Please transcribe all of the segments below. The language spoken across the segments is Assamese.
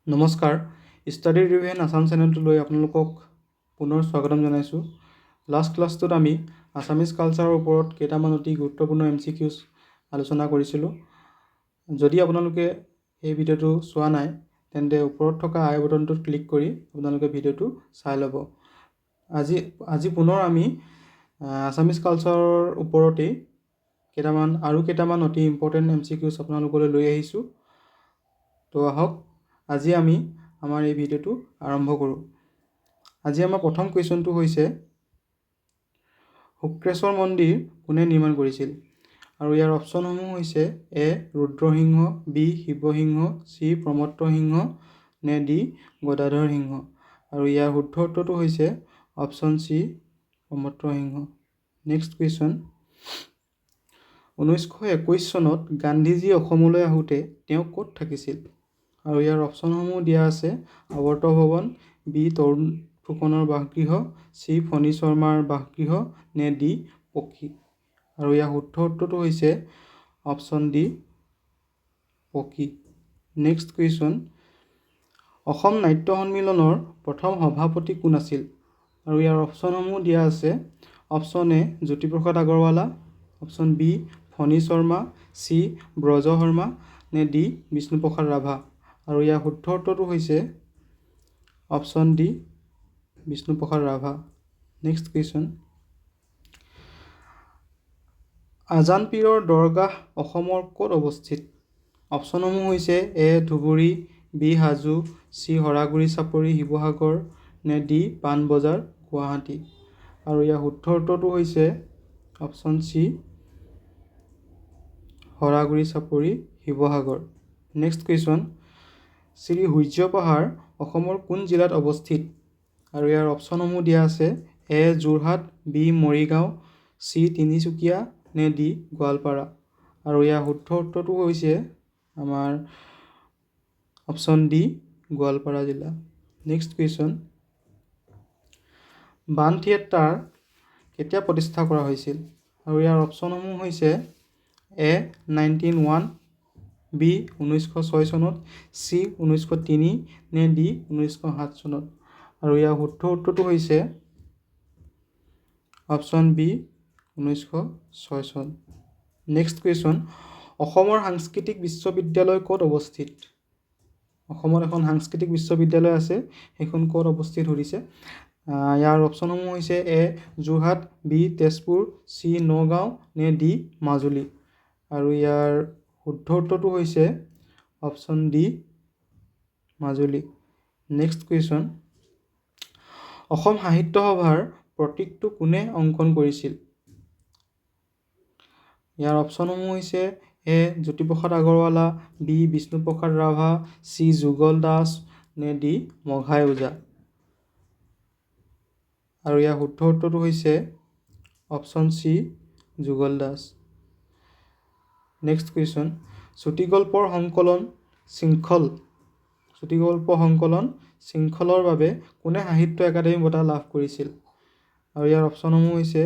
নমস্কাৰ ষ্টাডি ৰিভিউ এণ্ড আছাম চেনেলটোলৈ আপোনালোকক পুনৰ স্বাগতম জনাইছোঁ। লাষ্ট ক্লাছটোত আমি আছামিজ কালচাৰৰ ওপৰত কেইটামান অতি গুৰুত্বপূৰ্ণ MCQs আলোচনা কৰিছিলোঁ। যদি আপোনালোকে এই ভিডিঅ'টো চোৱা নাই তেন্তে ওপৰত থকা আই বটনটোত ক্লিক কৰি আপোনালোকে ভিডিঅ'টো চাই ল'ব। আজি পুনৰ আমি আছামিজ কালচাৰৰ ওপৰতেই কেইটামান অতি ইম্পৰ্টেণ্ট MCQs আপোনালোকলৈ লৈ আহিছোঁ। তো আহক আজি আমি আমাৰ এই ভিডিঅ'টো আৰম্ভ কৰোঁ। আজি আমাৰ প্ৰথম কুৱেশ্যনটো হৈছে শুক্ৰেশ্বৰ মন্দিৰ কোনে নিৰ্মাণ কৰিছিল? আৰু ইয়াৰ অপশ্যনসমূহ হৈছে এ ৰুদ্ৰসিংহ, বি শিৱসিংহ, চি প্ৰমত্ত সিংহ, নে ডি গদাধৰ সিংহ। আৰু ইয়াৰ শুদ্ধ উত্তৰটো হৈছে অপশ্যন চি প্ৰমত্ত সিংহ। নেক্সট কুৱেশ্যন, 1921 চনত গান্ধীজী অসমলৈ আহোঁতে তেওঁ ক'ত থাকিছিল? আৰু ইয়াৰ অপশ্যনসমূহ দিয়া আছে আৱৰ্ত ভৱন, বি তৰুণ ফুকনৰ বাসগৃহ, চি ফণী শৰ্মাৰ বাসগৃহ, নে ডি পকী। আৰু ইয়াৰ শুদ্ধ উত্তৰটো হৈছে অপশ্যন ডি পকী। নেক্সট কুৱেশ্যন, অসম নাট্য সন্মিলনৰ প্ৰথম সভাপতি কোন আছিল? আৰু ইয়াৰ অপশ্যনসমূহ দিয়া আছে option A Jyotiprasad Agarwala, option B Phani Sharma, C Braja Sharma, নে ডি বিষ্ণুপ্ৰসাদ ৰাভা। আৰু ইয়াৰ শুদ্ধ উত্তৰটো হৈছে option D Bishnuprasad Rabha. Next question, Azan পীৰৰ দৰগাহ অসমৰ ক'ত অৱস্থিত? অপশ্যনসমূহ হৈছে A Dhubri, B Hajo, C Haraguri Chapori Sivasagar, নে ডি পাণবজাৰ গুৱাহাটী। আৰু ইয়াৰ শুদ্ধ উত্তৰটো হৈছে option C Haraguri Chapori Sivasagar. Next question, Shri সূৰ্য পাহাৰ অসমৰ কোন জিলাত অৱস্থিত? আৰু ইয়াৰ অপশ্যনসমূহ দিয়া আছে এ যোৰহাট, বি মৰিগাঁও, চি তিনিচুকীয়া, নে ডি গোৱালপাৰা। আৰু ইয়াৰ শুদ্ধ উত্তৰটো হৈছে আমাৰ অপশ্যন ডি গোৱালপাৰা জিলা। নেক্সট কুৱেশ্যন, বাণ থিয়েটাৰ কেতিয়া প্ৰতিষ্ঠা কৰা হৈছিল? আৰু ইয়াৰ অপশ্যনসমূহ হৈছে এ 1901, বি 1906 চনত, চি 1903, নে ডি 1907 চনত। আৰু ইয়াৰ শুদ্ধ উত্তৰটো হৈছে অপশ্যন বি 1906 চন। নেক্সট কুৱেশ্যন, অসমৰ সাংস্কৃতিক বিশ্ববিদ্যালয় ক'ত অৱস্থিত? অসমত এখন সাংস্কৃতিক বিশ্ববিদ্যালয় আছে, সেইখন ক'ত অৱস্থিত সুধিছে। ইয়াৰ অপশ্যনসমূহ হৈছে এ যোৰহাট, বি তেজপুৰ, চি নগাঁও, নে ডি মাজুলী। আৰু ইয়াৰ শুদ্ধ উত্তৰটো হৈছে option D Majuli. Next question, Assam সাহিত্য সভাৰ প্ৰতীকটো কোনে অংকন কৰিছিল? ইয়াৰ অপশ্যনসমূহ হৈছে এ জ্যোতিপ্ৰসাদ আগৰৱালা, বি বিষ্ণুপ্ৰসাদ ৰাভা, চি যুগল দাস, নে ডি মঘাই ওজা। আৰু ইয়াৰ শুদ্ধ উত্তৰটো হৈছে অপশ্যন চি যুগল দাস। নেক্সট কুৱেশ্যন, চুটিগল্পৰ সংকলন শৃংখলৰ বাবে কোনে সাহিত্য একাডেমী বঁটা লাভ কৰিছিল? আৰু ইয়াৰ অপশ্যনসমূহ হৈছে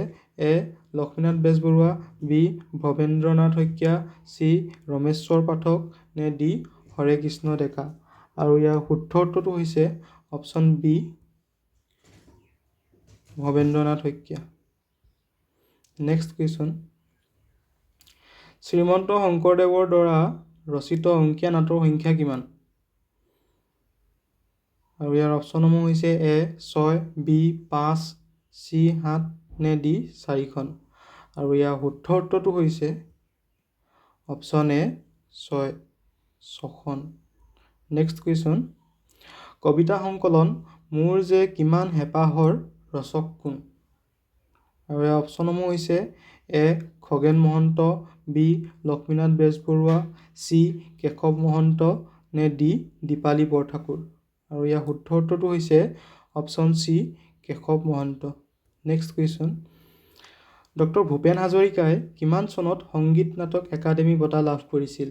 A Lakshminath Bezbaroa, B Bhabendranath Saikia, C Rameshwar Pathak, নে ডি হৰেকৃষ্ণ ডেকা। আৰু ইয়াৰ শুদ্ধ উত্তৰটো হৈছে option B Bhabendranath Saikia. Next question, Srimanta শংকৰদেৱৰ দ্বাৰা ৰচিত অংকীয়া নাটৰ সংখ্যা কিমান? আৰু ইয়াৰ অপশ্যনসমূহ হৈছে এ 6, বি 5, চি 7, নে ডি 4খন। আৰু ইয়াৰ শুদ্ধ উত্তৰটো হৈছে অপশ্যন এ 6খন। নেক্সট কুৱেশ্যন, কবিতা সংকলন মোৰ যে কিমান হেঁপাহৰ ৰচক কোন? আৰু ইয়াৰ অপশ্যনসমূহ হৈছে A Khagen Mahanta, B Lakshminath Bezbaroa, C Keshav Mahanta, নে ডি দীপালী বৰঠাকুৰ। আৰু ইয়াৰ শুদ্ধ উত্তৰটো হৈছে option C Keshav Mahanta. Next question, doctor Bhupen হাজৰিকাই কিমান চনত সংগীত নাটক একাডেমী বঁটা লাভ কৰিছিল?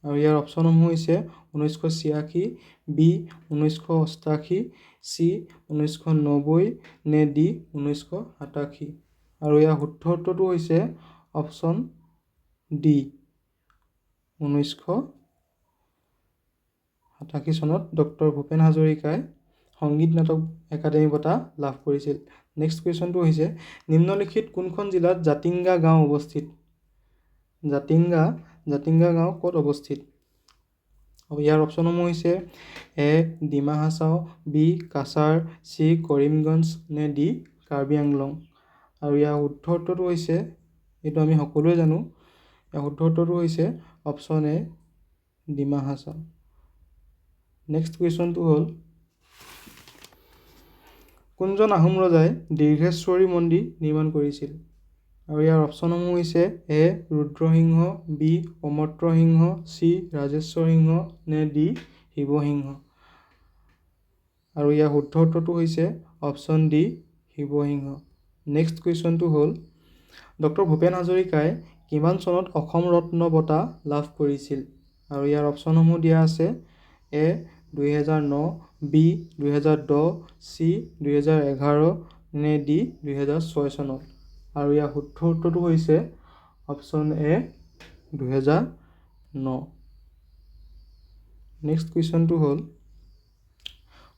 আৰু ইয়াৰ অপশ্যনসমূহ হৈছে 1986, বি 1988, চি 1990, নে ডি 1987। আৰু ইয়াৰ শুদ্ধ উত্তৰটো হৈছে অপশ্যন ডি 1987। 87 চনত ডক্টৰ ভূপেন হাজৰিকাই সংগীত নাটক একাডেমী বঁটা লাভ কৰিছিল। নেক্সট কুৱেশ্যনটো হৈছে নিম্নলিখিত কোনখন জিলাত জাতিংগা গাঁও অৱস্থিত? জাতিংগা গাঁও ক'ত অৱস্থিত? ইয়াৰ অপশ্যনসমূহ হৈছে এ ডিমা হাছাও, বি কাছাৰ, চি কৰিমগঞ্জ নে ডি কাৰ্বি আংলং। আৰু ইয়াৰ শুদ্ধ উত্তৰটো হৈছে, এইটো আমি সকলোৱে জানো, ইয়াৰ শুদ্ধ উত্তৰটো হৈছে option A Dima Hasao. Next কুৱেশ্যনটো হ'ল কোনজন আহোম ৰজাই দীৰ্ঘেশ্বৰী মন্দিৰ নিৰ্মাণ কৰিছিল? আৰু ইয়াৰ অপশ্যনসমূহ হৈছে এ ৰুদ্ৰসিংহ, বি প্ৰমত্ত সিংহ, চি ৰাজেশ্বৰ সিংহ নে ডি শিৱসিংহ। আৰু ইয়াৰ শুদ্ধ উত্তৰটো হৈছে অপশ্যন ডি শিৱসিংহ। নেক্সট কুৱেশ্যনটো হ'ল ডক্টৰ ভূপেন হাজৰিকাই কিমান চনত অসম ৰত্ন বঁটা লাভ কৰিছিল? আৰু ইয়াৰ অপশ্যনসমূহ দিয়া আছে এ 2009, বি 2010, চি 2011 নে ডি 2006 চনত। আৰু ইয়াৰ শুদ্ধ উত্তৰটো হৈছে অপশ্যন এ 2009। নেক্সট কুৱেশ্যনটো হ'ল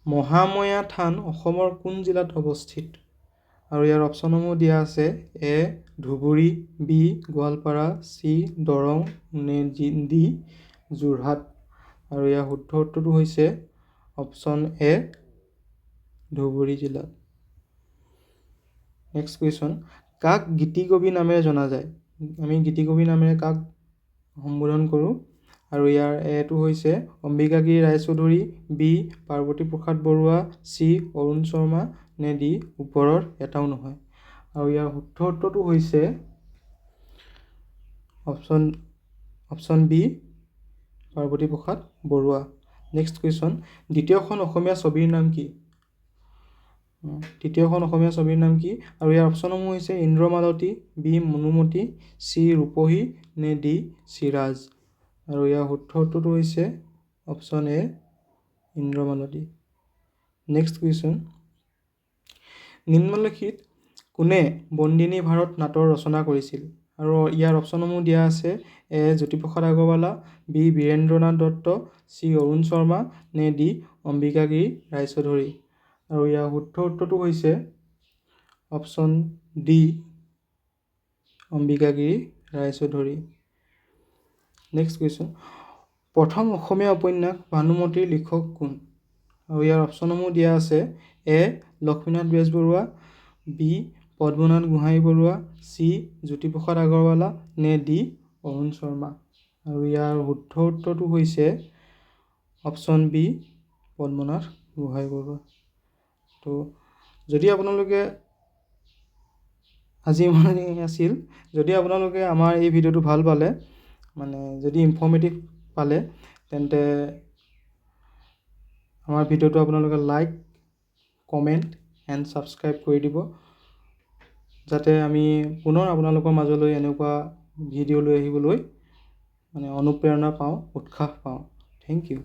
মহাময়া থান অসমৰ কোন জিলাত অৱস্থিত? আৰু ইয়াৰ অপশ্যনসমূহ দিয়া আছে এ ধুবুৰী, বি গোৱালপাৰা, চি দৰং নে ডি যোৰহাট। আৰু ইয়াৰ শুদ্ধ উত্তৰটো হৈছে অপশ্যন এ ধুবুৰী জিলাত। নেক্সট কুৱেশ্যন কাক গীতিকবি নামেৰে জনা যায়? আমি গীতিকবি নামেৰে কাক সম্বোধন কৰোঁ? আৰু ইয়াৰ এটো হৈছে অম্বিকাগিৰি ৰায়চৌধুৰী, বি পাৰ্বতী প্ৰসাদ বৰুৱা, চি অৰুণ শৰ্মা নে ডি ওপৰৰ এটাও নহয়। আৰু ইয়াৰ শুদ্ধ উত্তৰটো হৈছে অপশ্যন বি পাৰ্বতী প্ৰসাদ বৰুৱা। নেক্সট কুৱেশ্যন দ্বিতীয়খন অসমীয়া ছবিৰ নাম কি? দ্বিতীয়খন অসমীয়া ছবিৰ নাম কি? আৰু ইয়াৰ অপশ্যনসমূহ হৈছে ইন্দ্ৰমালতী, বি মনুমতী, চি ৰূপহী নে ডি চিৰাজ। আৰু ইয়াৰ শুদ্ধ উত্তৰটো হৈছে অপশ্যন এ ইন্দ্ৰমালতী। নেক্সট কুৱেশ্যন নিম্নলিখিত কোনে বন্দিনী ভাৰত নাটৰ ৰচনা কৰিছিল? আৰু ইয়াৰ অপশ্যনসমূহ দিয়া আছে A Jyotiprasad Agarwala, B Birendranath Dutta, C Arun Sharma নে ডি অম্বিকাগিৰি ৰায়চৌধুৰী। আৰু ইয়াৰ শুদ্ধ উত্তৰটো হৈছে option D Ambikagiri Raichoudhury. Next question প্ৰথম অসমীয়া উপন্যাস ভানুমতীৰ লিখক কোন? আৰু ইয়াৰ অপশ্যনসমূহ দিয়া আছে এ লক্ষ্মীনাথ বেজবৰুৱা, বি পদ্মনাথ গোহাঞি বৰুৱা, চি জ্যোতিপ্ৰসাদ আগৰৱালা নে ডি অৰুণ শৰ্মা। আৰু ইয়াৰ শুদ্ধ উত্তৰটো হৈছে অপশ্যন বি পদ্মনাথ গোহাঞি বৰুৱা। তো যদি আপোনালোকে আজি ইমানেই আছিল, যদি আপোনালোকে আমাৰ এই ভিডিঅ'টো ভাল পালে, মানে যদি ইনফৰ্মেটিভ পালে, তেন্তে আমাৰ ভিডিঅ'টো আপোনালোকে লাইক, কমেণ্ট এণ্ড ছাবস্ক্ৰাইব কৰি দিব, যাতে আমি পুনৰ আপোনালোকৰ মাজলৈ এনেকুৱা ভিডিঅ' লৈ আহিবলৈ মানে অনুপ্ৰেৰণা পাওঁ, উৎসাহ পাওঁ। Thank U.